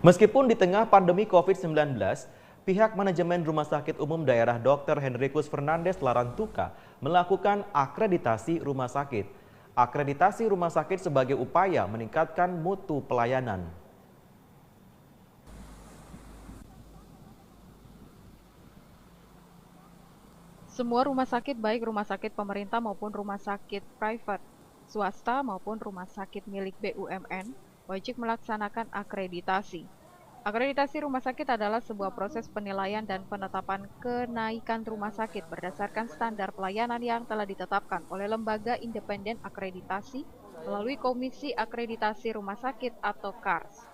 Meskipun di tengah pandemi COVID-19, pihak manajemen Rumah Sakit Umum Daerah Dr. Henrikus Fernandes Larantuka melakukan akreditasi rumah sakit. Akreditasi rumah sakit sebagai upaya meningkatkan mutu pelayanan. Semua rumah sakit, baik rumah sakit pemerintah maupun rumah sakit private, swasta maupun rumah sakit milik BUMN, wajib melaksanakan akreditasi. Akreditasi rumah sakit adalah sebuah proses penilaian dan penetapan kenaikan rumah sakit berdasarkan standar pelayanan yang telah ditetapkan oleh lembaga independen akreditasi melalui Komisi Akreditasi Rumah Sakit atau KARS.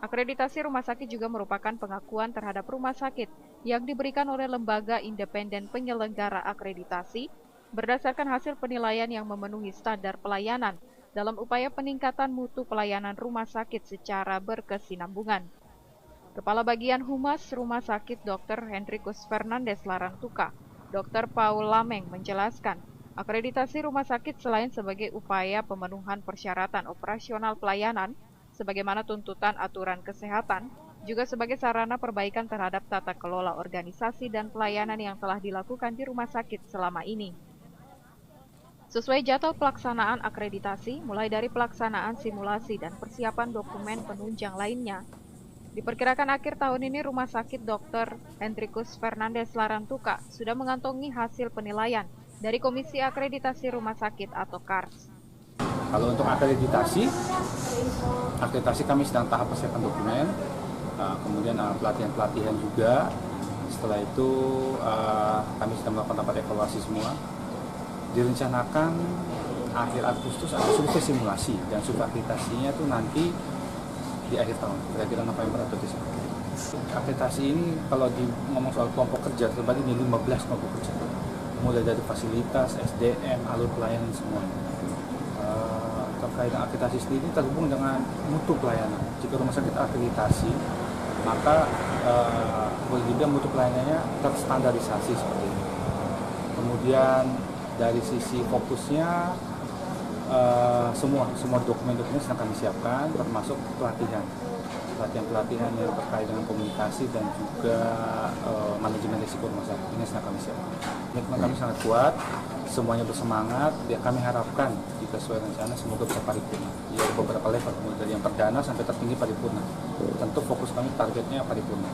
Akreditasi rumah sakit juga merupakan pengakuan terhadap rumah sakit yang diberikan oleh lembaga independen penyelenggara akreditasi berdasarkan hasil penilaian yang memenuhi standar pelayanan dalam upaya peningkatan mutu pelayanan rumah sakit secara berkesinambungan. Kepala Bagian Humas Rumah Sakit Dr. Henrikus Fernandes Larantuka, Dr. Paul Lameng menjelaskan, akreditasi rumah sakit selain sebagai upaya pemenuhan persyaratan operasional pelayanan, sebagaimana tuntutan aturan kesehatan, juga sebagai sarana perbaikan terhadap tata kelola organisasi dan pelayanan yang telah dilakukan di rumah sakit selama ini. Sesuai jadwal pelaksanaan akreditasi, mulai dari pelaksanaan simulasi dan persiapan dokumen penunjang lainnya, diperkirakan akhir tahun ini Rumah Sakit Dr. Henrikus Fernandes Larantuka sudah mengantongi hasil penilaian dari Komisi Akreditasi Rumah Sakit atau KARS. Kalau untuk akreditasi kami sedang tahap persiapan dokumen, kemudian pelatihan-pelatihan juga. Setelah itu kami sedang melakukan rapat evaluasi semua. Direncanakan akhir Agustus ada survei simulasi dan survei akreditasinya itu nanti di akhir tahun, kira-kira November atau Desember. Akreditasi ini kalau ngomong soal kelompok kerja terbagi di 15 kelompok kerja, mulai dari fasilitas, SDM, alur pelayanan semuanya. Terkait dengan akreditasi sendiri terhubung dengan mutu pelayanan. Jika rumah sakit akreditasi, maka boleh dibilang mutu pelayanannya terstandarisasi seperti ini. Kemudian dari sisi fokusnya, semua dokumen-dokumen sedang kami siapkan, termasuk pelatihan yang terkait dengan komunikasi dan juga manajemen risiko rumah sakit ini sedang kami siapkan. Komitmen kami sangat kuat, semuanya bersemangat. Ya, kami harapkan jika sesuai rencana semoga bisa paripurna. Ya, beberapa level, mulai dari yang perdana sampai tertinggi paripurna. Tentu fokus kami targetnya paripurna.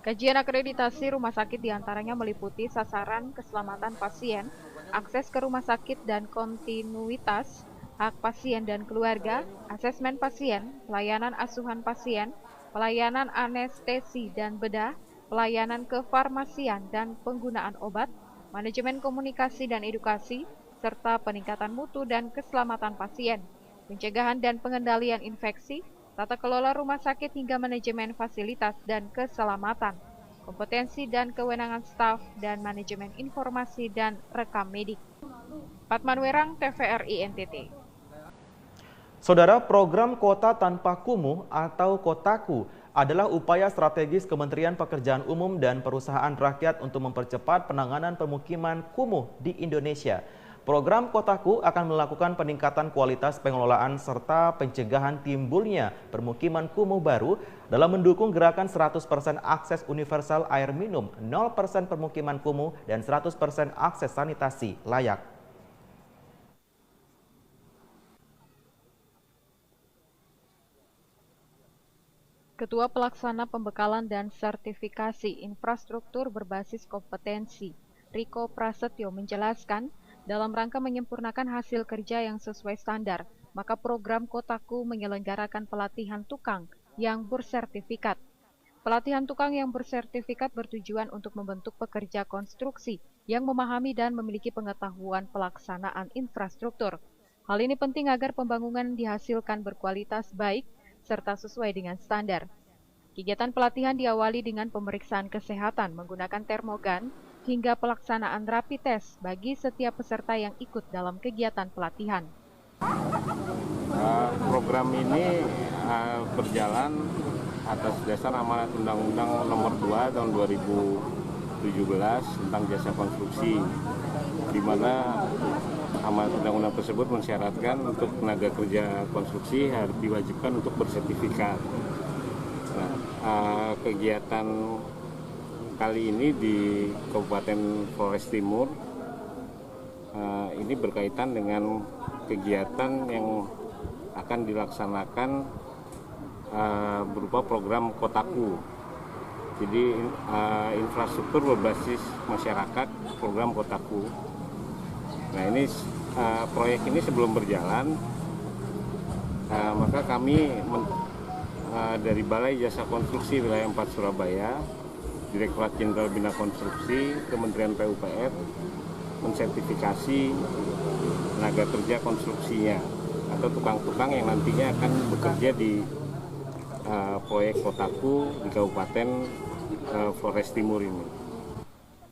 Kajian akreditasi rumah sakit diantaranya meliputi sasaran keselamatan pasien, akses ke rumah sakit dan kontinuitas, hak pasien dan keluarga, asesmen pasien, pelayanan asuhan pasien, pelayanan anestesi dan bedah, pelayanan kefarmasian dan penggunaan obat, manajemen komunikasi dan edukasi, serta peningkatan mutu dan keselamatan pasien, pencegahan dan pengendalian infeksi, tata kelola rumah sakit hingga manajemen fasilitas dan keselamatan, kompetensi dan kewenangan staf, dan manajemen informasi dan rekam medik. Patmanwerang, TVRI NTT. Saudara, program Kota Tanpa Kumuh atau Kotaku adalah upaya strategis Kementerian Pekerjaan Umum dan Perusahaan Rakyat untuk mempercepat penanganan pemukiman kumuh di Indonesia. Program Kotaku akan melakukan peningkatan kualitas pengelolaan serta pencegahan timbulnya permukiman kumuh baru dalam mendukung gerakan 100% akses universal air minum, 0% permukiman kumuh, dan 100% akses sanitasi layak. Ketua Pelaksana Pembekalan dan Sertifikasi Infrastruktur Berbasis Kompetensi, Riko Prasetyo menjelaskan, dalam rangka menyempurnakan hasil kerja yang sesuai standar, maka program Kotaku menyelenggarakan pelatihan tukang yang bersertifikat. Pelatihan tukang yang bersertifikat bertujuan untuk membentuk pekerja konstruksi yang memahami dan memiliki pengetahuan pelaksanaan infrastruktur. Hal ini penting agar pembangunan dihasilkan berkualitas baik serta sesuai dengan standar. Kegiatan pelatihan diawali dengan pemeriksaan kesehatan menggunakan termogan hingga pelaksanaan rapid test bagi setiap peserta yang ikut dalam kegiatan pelatihan. Program ini berjalan atas dasar amanat Undang-Undang Nomor 2 Tahun 2017 tentang jasa konstruksi, di mana amanat undang-undang tersebut mensyaratkan untuk tenaga kerja konstruksi harus diwajibkan untuk bersertifikat. Nah, kegiatan kali ini di Kabupaten Flores Timur ini berkaitan dengan kegiatan yang akan dilaksanakan berupa program Kotaku. Jadi infrastruktur berbasis masyarakat, program Kotaku. Nah ini proyek ini sebelum berjalan, maka kami dari Balai Jasa Konstruksi Wilayah 4 Surabaya, Direktorat Jenderal Bina Konstruksi, Kementerian PUPR mensertifikasi tenaga kerja konstruksinya atau tukang-tukang yang nantinya akan bekerja di proyek Kotaku di Kabupaten Flores Timur ini.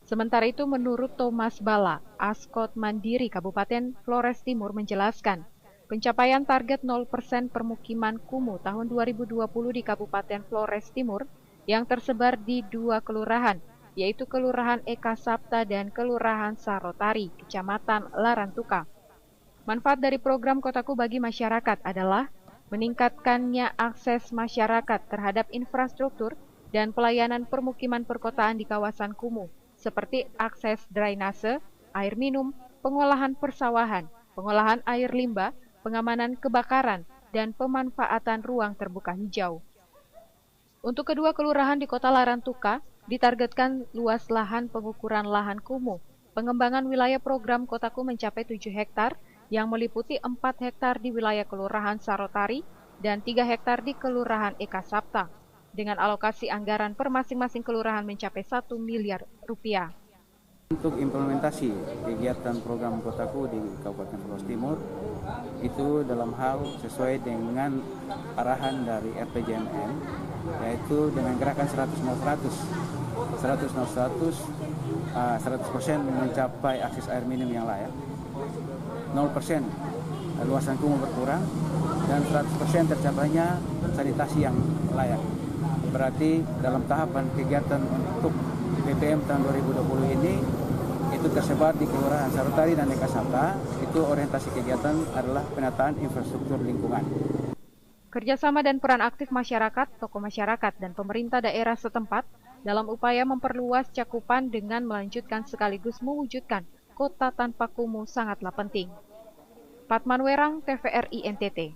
Sementara itu, menurut Thomas Bala, Askot Mandiri Kabupaten Flores Timur menjelaskan, pencapaian target 0% permukiman kumuh tahun 2020 di Kabupaten Flores Timur yang tersebar di 2 kelurahan, yaitu Kelurahan Eka Sapta dan Kelurahan Sarotari, Kecamatan Larantuka. Manfaat dari program Kotaku bagi masyarakat adalah meningkatkannya akses masyarakat terhadap infrastruktur dan pelayanan permukiman perkotaan di kawasan kumuh, seperti akses drainase, air minum, pengolahan persawahan, pengolahan air limbah, pengamanan kebakaran, dan pemanfaatan ruang terbuka hijau. Untuk kedua kelurahan di Kota Larantuka, ditargetkan luas lahan pengukuran lahan kumuh. Pengembangan wilayah program Kotaku mencapai 7 hektar, yang meliputi 4 hektar di wilayah Kelurahan Sarotari dan 3 hektar di Kelurahan Eka Sapta, dengan alokasi anggaran per masing-masing kelurahan mencapai 1 miliar rupiah. Untuk implementasi kegiatan program Kotaku di Kabupaten Flores Timur, itu dalam hal sesuai dengan arahan dari RPJMN, yaitu dengan gerakan 100% mencapai akses air minum yang layak, 0% luasan kumuh berkurang, dan 100% tercapainya sanitasi yang layak. Berarti dalam tahapan kegiatan untuk BPM tahun 2020 ini, itu tersebar di Kelurahan Sarotari dan Eka Sapta. Itu orientasi kegiatan adalah penataan infrastruktur lingkungan. Kerjasama dan peran aktif masyarakat, tokoh masyarakat, dan pemerintah daerah setempat dalam upaya memperluas cakupan dengan melanjutkan sekaligus mewujudkan kota tanpa kumuh sangatlah penting. Patman Werang, TVRI NTT.